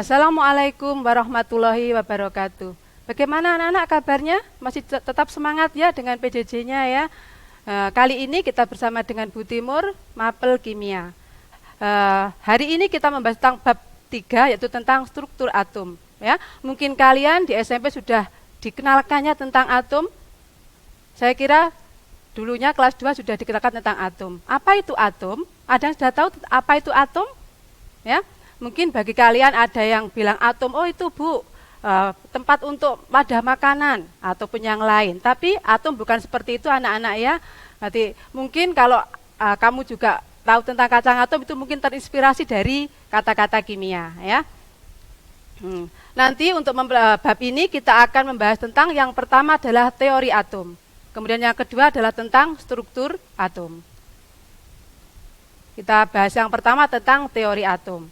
Assalamualaikum warahmatullahi wabarakatuh. Bagaimana anak-anak kabarnya? Masih tetap semangat ya dengan PJJ-nya ya. Kali ini kita bersama dengan Bu Timur, Mapel Kimia. Hari ini kita membahas tentang bab 3 yaitu tentang struktur atom. Ya, mungkin kalian di SMP sudah dikenalkannya tentang atom. Saya kira dulunya kelas 2 sudah dikenalkan tentang atom. Apa itu atom? Ada yang sudah tahu apa itu atom? Ya. Mungkin bagi kalian ada yang bilang atom, oh itu Bu, tempat untuk wadah makanan ataupun yang lain. Tapi atom bukan seperti itu anak-anak ya. Nanti mungkin kalau kamu juga tahu tentang kacang atom itu mungkin terinspirasi dari kata-kata kimia ya. Nanti untuk bab ini kita akan membahas tentang yang pertama adalah teori atom. Kemudian yang kedua adalah tentang struktur atom. Kita bahas yang pertama tentang teori atom.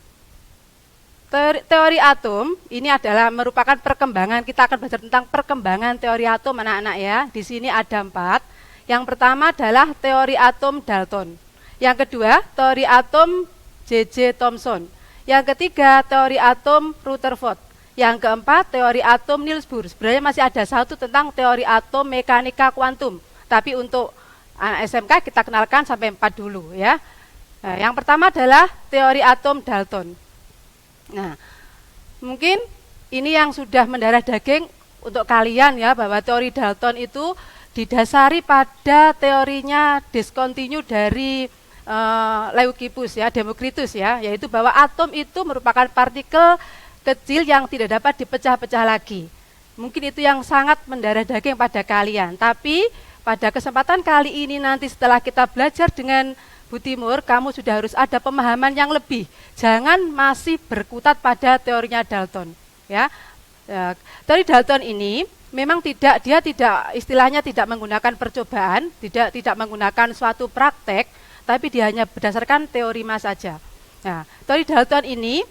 Teori atom ini adalah merupakan perkembangan, kita akan belajar tentang perkembangan teori atom anak-anak ya. Di sini ada 4. Yang pertama adalah teori atom Dalton. Yang kedua, teori atom J.J. Thomson. Yang ketiga, teori atom Rutherford. Yang keempat, teori atom Niels Bohr. Sebenarnya masih ada satu tentang teori atom mekanika kuantum. Tapi untuk anak SMK kita kenalkan sampai 4 dulu ya. Nah, yang pertama adalah teori atom Dalton. Nah, mungkin ini yang sudah mendarah daging untuk kalian ya, bahwa teori Dalton itu didasari pada teorinya discontinue dari Leucippus ya, Democritus ya, yaitu bahwa atom itu merupakan partikel kecil yang tidak dapat dipecah-pecah lagi. Mungkin itu yang sangat mendarah daging pada kalian, tapi pada kesempatan kali ini nanti setelah kita belajar dengan Bu Timur, kamu sudah harus ada pemahaman yang lebih. Jangan masih berkutat pada teorinya Dalton. Ya, teori Dalton ini memang dia tidak istilahnya tidak menggunakan percobaan, tidak menggunakan suatu praktek, tapi dia hanya berdasarkan teori saja. Nah, teori Dalton ini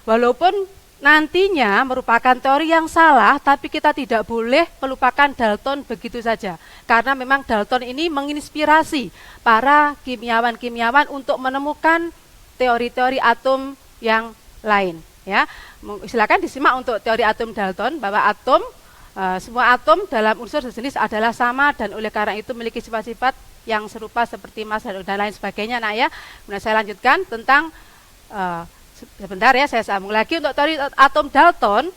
walaupun nantinya merupakan teori yang salah, tapi kita tidak boleh melupakan Dalton begitu saja. Karena memang Dalton ini menginspirasi para kimiawan-kimiawan untuk menemukan teori-teori atom yang lain. Ya, silakan disimak untuk teori atom Dalton, bahwa atom, semua atom dalam unsur sejenis adalah sama dan oleh karena itu memiliki sifat-sifat yang serupa seperti massa dan lain sebagainya. Nah ya, kemudian saya lanjutkan tentang sebentar ya, saya sambung lagi untuk teori atom Dalton.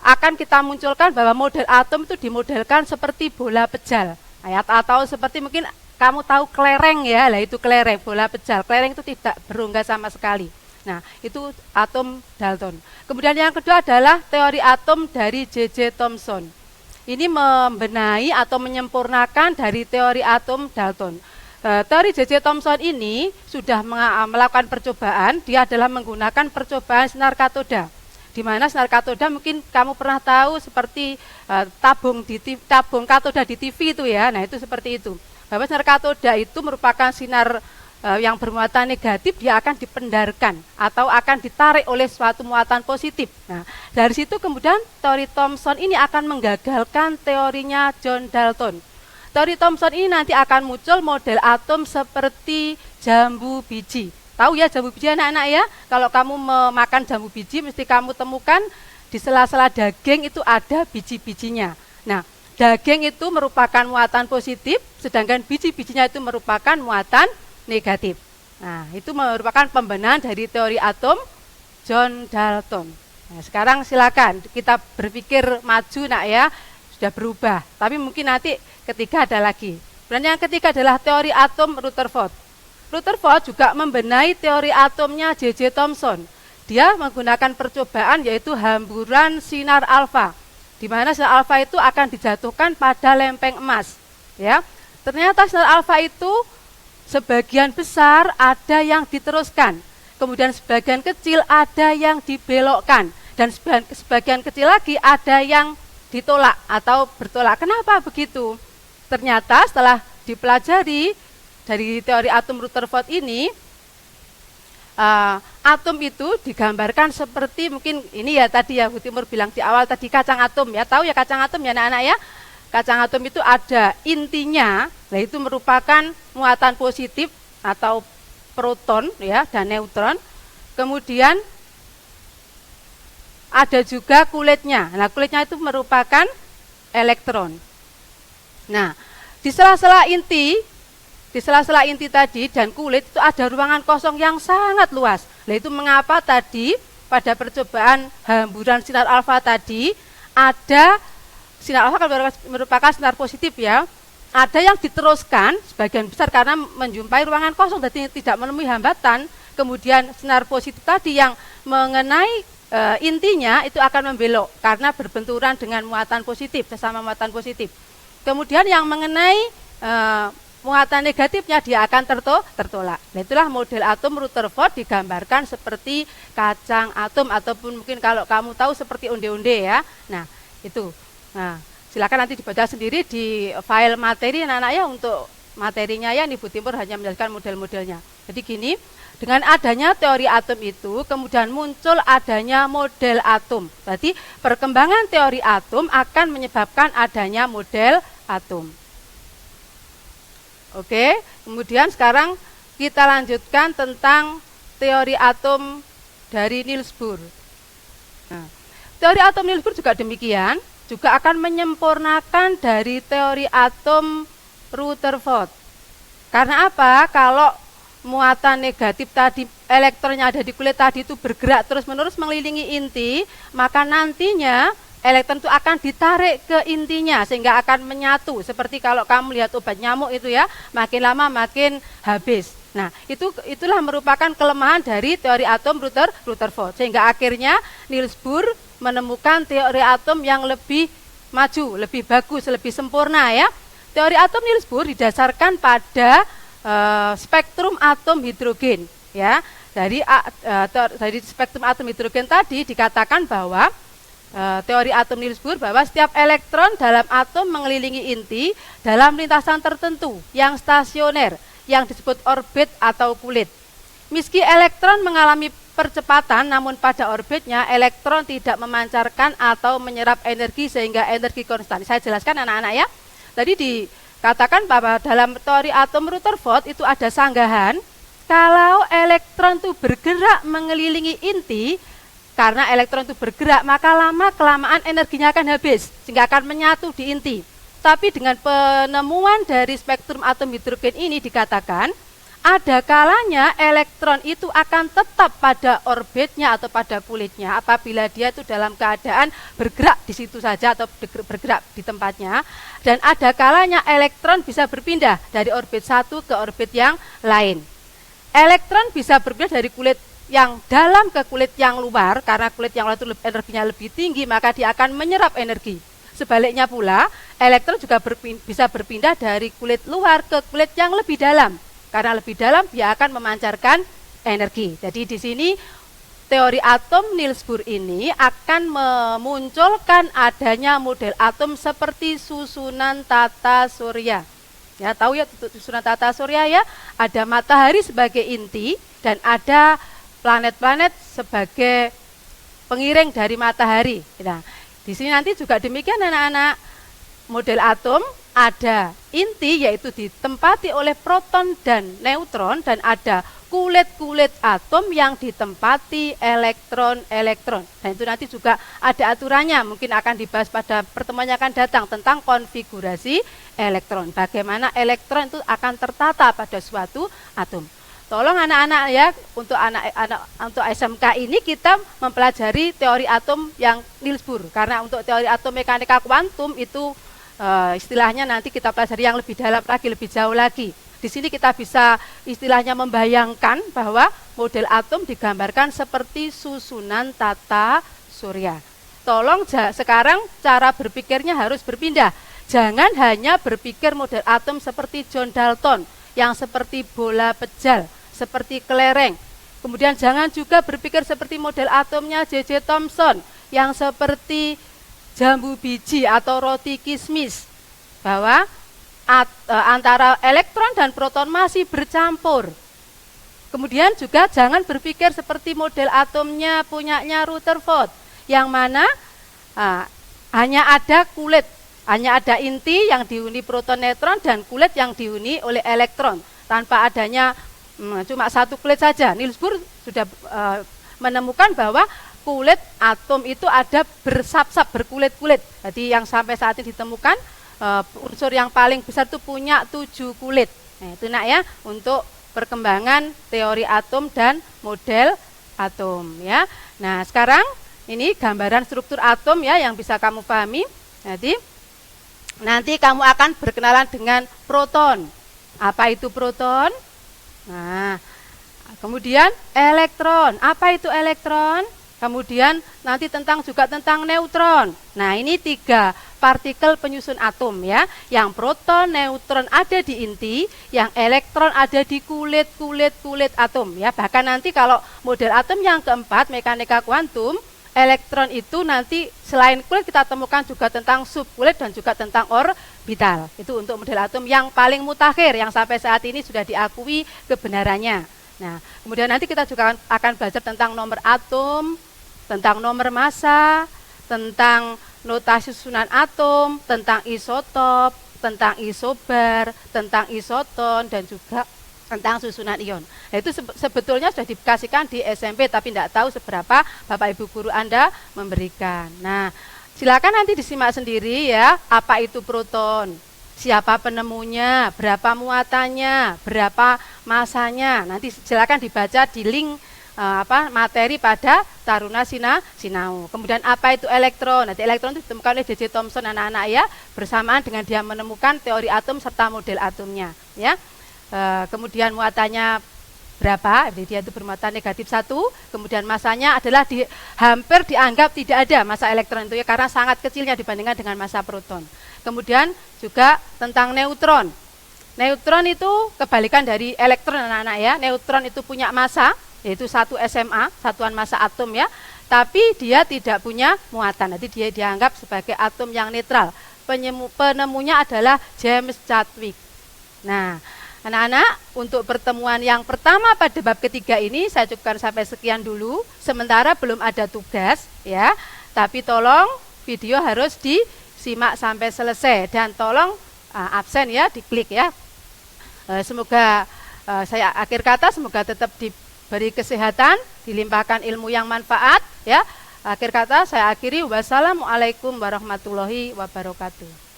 Akan kita munculkan bahwa model atom itu dimodelkan seperti bola pejal atau seperti mungkin kamu tahu kelereng ya, lah itu kelereng, bola pejal. Kelereng itu tidak berongga sama sekali. Nah, itu atom Dalton. Kemudian yang kedua adalah teori atom dari J.J. Thomson. Ini membenahi atau menyempurnakan dari teori atom Dalton. Teori J.J. Thomson ini sudah melakukan percobaan. Dia adalah menggunakan percobaan sinar katoda, di mana sinar katoda mungkin kamu pernah tahu seperti tabung katoda di TV itu ya. Nah itu seperti itu, bahwa sinar katoda itu merupakan sinar yang bermuatan negatif, dia akan dipendarkan atau akan ditarik oleh suatu muatan positif. Nah dari situ kemudian teori Thomson ini akan menggagalkan teorinya John Dalton. Teori Thomson ini nanti akan muncul model atom seperti jambu biji. Tahu ya jambu biji anak-anak ya? Kalau kamu memakan jambu biji mesti kamu temukan di sela-sela daging itu ada biji-bijinya. Nah, daging itu merupakan muatan positif, sedangkan biji-bijinya itu merupakan muatan negatif. Nah, itu merupakan pembenahan dari teori atom John Dalton. Nah, sekarang silakan kita berpikir maju nak ya. Sudah berubah, tapi mungkin nanti ketiga ada lagi. Dan yang ketiga adalah teori atom Rutherford. Rutherford juga membenahi teori atomnya J.J. Thomson. Dia menggunakan percobaan yaitu hamburan sinar alfa, di mana sinar alfa itu akan dijatuhkan pada lempeng emas. Ya, ternyata sinar alfa itu sebagian besar ada yang diteruskan, kemudian sebagian kecil ada yang dibelokkan, dan sebagian kecil lagi ada yang ditolak atau bertolak. Kenapa begitu? Ternyata setelah dipelajari dari teori atom Rutherford ini, atom itu digambarkan seperti mungkin ini ya tadi ya Bu Timur bilang di awal tadi kacang atom ya, tahu ya kacang atom ya anak-anak ya. Kacang atom itu ada intinya, nah itu merupakan muatan positif atau proton ya dan neutron. Kemudian ada juga kulitnya. Nah, kulitnya itu merupakan elektron. Nah, di sela-sela inti tadi dan kulit itu ada ruangan kosong yang sangat luas. Nah, itu mengapa tadi pada percobaan hamburan sinar alfa tadi ada sinar alfa merupakan sinar positif ya. Ada yang diteruskan sebagian besar karena menjumpai ruangan kosong jadi tidak menemui hambatan. Kemudian sinar positif tadi yang mengenai intinya itu akan membelok karena berbenturan dengan muatan positif, sesama muatan positif. Kemudian yang mengenai muatan negatifnya dia akan tertolak. Nah, itulah model atom Rutherford digambarkan seperti kacang atom ataupun mungkin kalau kamu tahu seperti onde-onde ya. Nah, itu. Nah, silakan nanti dibaca sendiri di file materi anak-anak ya, untuk materinya ya Ibu Timur hanya menjelaskan model-modelnya. Jadi gini, dengan adanya teori atom itu kemudian muncul adanya model atom. Jadi perkembangan teori atom akan menyebabkan adanya model atom. Oke, kemudian sekarang kita lanjutkan tentang teori atom dari Niels Bohr. Nah, teori atom Niels Bohr juga demikian, juga akan menyempurnakan dari teori atom Rutherford. Karena apa? Kalau muatan negatif tadi, elektronnya ada di kulit tadi itu bergerak terus-menerus mengelilingi inti, maka nantinya elektron itu akan ditarik ke intinya sehingga akan menyatu. Seperti kalau kamu lihat obat nyamuk itu ya, makin lama makin habis. Nah, itulah merupakan kelemahan dari teori atom Rutherford. Sehingga akhirnya Niels Bohr menemukan teori atom yang lebih maju, lebih bagus, lebih sempurna ya. Teori atom Niels Bohr didasarkan pada spektrum atom hidrogen ya. Dari spektrum atom hidrogen tadi dikatakan bahwa teori atom Niels Bohr bahwa setiap elektron dalam atom mengelilingi inti dalam lintasan tertentu yang stasioner yang disebut orbit atau kulit. Meski elektron mengalami percepatan, namun pada orbitnya elektron tidak memancarkan atau menyerap energi sehingga energi konstan. Saya jelaskan anak-anak ya. Tadi dikatakan bahwa dalam teori atom Rutherford itu ada sanggahan kalau elektron itu bergerak mengelilingi inti. Karena elektron itu bergerak, maka lama-kelamaan energinya akan habis, sehingga akan menyatu di inti. Tapi dengan penemuan dari spektrum atom hidrogen ini dikatakan, ada kalanya elektron itu akan tetap pada orbitnya atau pada kulitnya apabila dia itu dalam keadaan bergerak di situ saja atau bergerak di tempatnya. Dan ada kalanya elektron bisa berpindah dari orbit satu ke orbit yang lain. Elektron bisa berpindah dari kulit yang dalam ke kulit yang luar, karena kulit yang luar itu energinya lebih tinggi, maka dia akan menyerap energi. Sebaliknya pula, elektron juga bisa berpindah dari kulit luar ke kulit yang lebih dalam, karena lebih dalam dia akan memancarkan energi. Jadi di sini teori atom Niels Bohr ini akan memunculkan adanya model atom seperti susunan tata surya. Ya, tahu ya susunan tata surya ya, ada matahari sebagai inti dan ada planet-planet sebagai pengiring dari matahari. Nah, di sini nanti juga demikian anak-anak. Model atom ada inti yaitu ditempati oleh proton dan neutron dan ada kulit-kulit atom yang ditempati elektron-elektron. Dan itu nanti juga ada aturannya, mungkin akan dibahas pada pertemuan yang akan datang tentang konfigurasi elektron. Bagaimana elektron itu akan tertata pada suatu atom. Tolong anak-anak ya, untuk SMK ini kita mempelajari teori atom yang Niels Bohr. Karena untuk teori atom mekanika kuantum itu istilahnya nanti kita pelajari yang lebih dalam lagi, lebih jauh lagi. Di sini kita bisa istilahnya membayangkan bahwa model atom digambarkan seperti susunan tata surya. Tolong sekarang cara berpikirnya harus berpindah. Jangan hanya berpikir model atom seperti John Dalton yang seperti bola pejal, seperti kelereng. Kemudian jangan juga berpikir seperti model atomnya J.J. Thomson yang seperti jambu biji atau roti kismis, bahwa antara elektron dan proton masih bercampur. Kemudian juga jangan berpikir seperti model atomnya punyanya Rutherford, yang mana hanya ada kulit, hanya ada inti yang dihuni proton neutron dan kulit yang dihuni oleh elektron, tanpa adanya cuma satu kulit saja. Niels Bohr sudah menemukan bahwa kulit atom itu ada bersap-sap, berkulit-kulit. Jadi yang sampai saat ini ditemukan unsur yang paling besar itu punya 7 kulit. Nah, itu nak ya untuk perkembangan teori atom dan model atom ya. Nah, sekarang ini gambaran struktur atom ya yang bisa kamu pahami. Jadi nanti kamu akan berkenalan dengan proton. Apa itu proton? Nah, kemudian elektron. Apa itu elektron? Kemudian nanti juga tentang neutron. Nah, ini 3 partikel penyusun atom ya. Yang proton, neutron ada di inti, yang elektron ada di kulit atom ya. Bahkan nanti kalau model atom yang keempat, mekanika kuantum, elektron itu nanti selain kulit kita temukan juga tentang subkulit dan juga tentang orbital. Itu untuk model atom yang paling mutakhir yang sampai saat ini sudah diakui kebenarannya. Nah, kemudian nanti kita juga akan belajar tentang nomor atom, tentang nomor massa, tentang notasi susunan atom, tentang isotop, tentang isobar, tentang isoton, dan juga tentang susunan ion. Nah, itu sebetulnya sudah dikasihkan di SMP, tapi tidak tahu seberapa Bapak Ibu guru Anda memberikan. Nah, silakan nanti disimak sendiri ya, apa itu proton, siapa penemunya, berapa muatannya, berapa masanya. Nanti silakan dibaca di link materi pada Taruna Sinau. Kemudian apa itu elektron? Nanti elektron itu ditemukan oleh J.J. Thomson anak-anak ya, bersamaan dengan dia menemukan teori atom serta model atomnya ya. Kemudian muatannya berapa? Jadi dia itu bermuatan negatif 1. Kemudian masanya adalah hampir dianggap tidak ada massa elektron itu ya, karena sangat kecilnya dibandingkan dengan massa proton. Kemudian juga tentang neutron. Neutron itu kebalikan dari elektron anak-anak ya. Neutron itu punya massa, yaitu 1 SMA, satuan massa atom ya, tapi dia tidak punya muatan. Nanti dia dianggap sebagai atom yang netral. Penemunya adalah James Chadwick. Nah, anak-anak, untuk pertemuan yang pertama pada bab ketiga ini saya cukupkan sampai sekian dulu. Sementara belum ada tugas ya, tapi tolong video harus disimak sampai selesai dan tolong absen ya, diklik ya. Semoga saya akhir kata, semoga tetap diberi kesehatan, dilimpahkan ilmu yang manfaat ya. Akhir kata saya akhiri, wassalamualaikum warahmatullahi wabarakatuh.